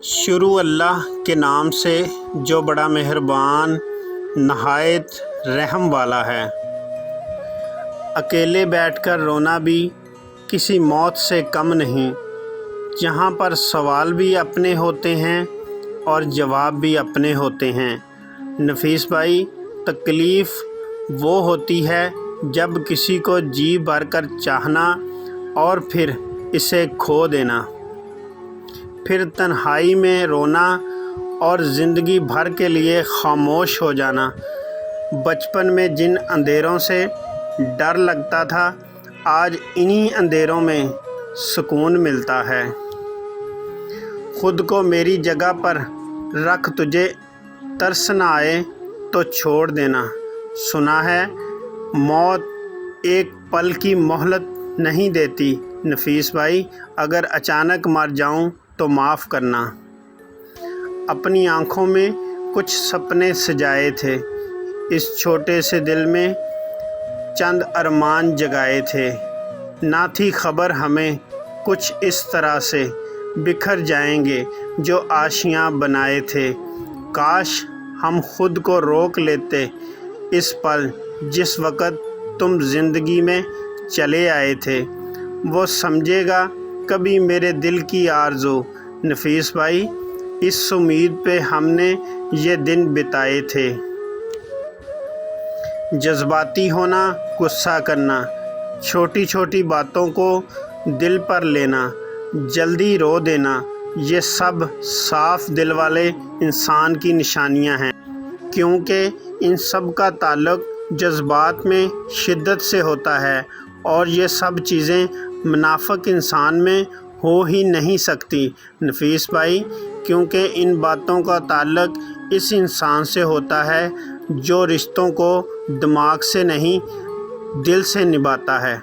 شروع اللہ کے نام سے جو بڑا مہربان نہایت رحم والا ہے۔ اکیلے بیٹھ کر رونا بھی کسی موت سے کم نہیں، جہاں پر سوال بھی اپنے ہوتے ہیں اور جواب بھی اپنے ہوتے ہیں۔ نفیس بھائی، تکلیف وہ ہوتی ہے جب کسی کو جی بھر کر چاہنا اور پھر اسے کھو دینا، پھر تنہائی میں رونا اور زندگی بھر کے لیے خاموش ہو جانا۔ بچپن میں جن اندھیروں سے ڈر لگتا تھا، آج انہی اندھیروں میں سکون ملتا ہے۔ خود کو میری جگہ پر رکھ، تجھے ترس نہ آئے تو چھوڑ دینا۔ سنا ہے موت ایک پل کی مہلت نہیں دیتی۔ نفیس بھائی، اگر اچانک مر جاؤں تو معاف کرنا۔ اپنی آنکھوں میں کچھ سپنے سجائے تھے، اس چھوٹے سے دل میں چند ارمان جگائے تھے، نہ تھی خبر ہمیں کچھ اس طرح سے بکھر جائیں گے جو آشیاں بنائے تھے۔ کاش ہم خود کو روک لیتے اس پل جس وقت تم زندگی میں چلے آئے تھے، وہ سمجھے گا کبھی میرے دل کی آرزو۔ نفیس بھائی، اس امید پہ ہم نے یہ دن بتائے تھے۔ جذباتی ہونا، غصہ کرنا، چھوٹی چھوٹی باتوں کو دل پر لینا، جلدی رو دینا، یہ سب صاف دل والے انسان کی نشانیاں ہیں، کیونکہ ان سب کا تعلق جذبات میں شدت سے ہوتا ہے، اور یہ سب چیزیں منافق انسان میں ہو ہی نہیں سکتی۔ نفیس بھائی، کیونکہ ان باتوں کا تعلق اس انسان سے ہوتا ہے جو رشتوں کو دماغ سے نہیں، دل سے نبھاتا ہے۔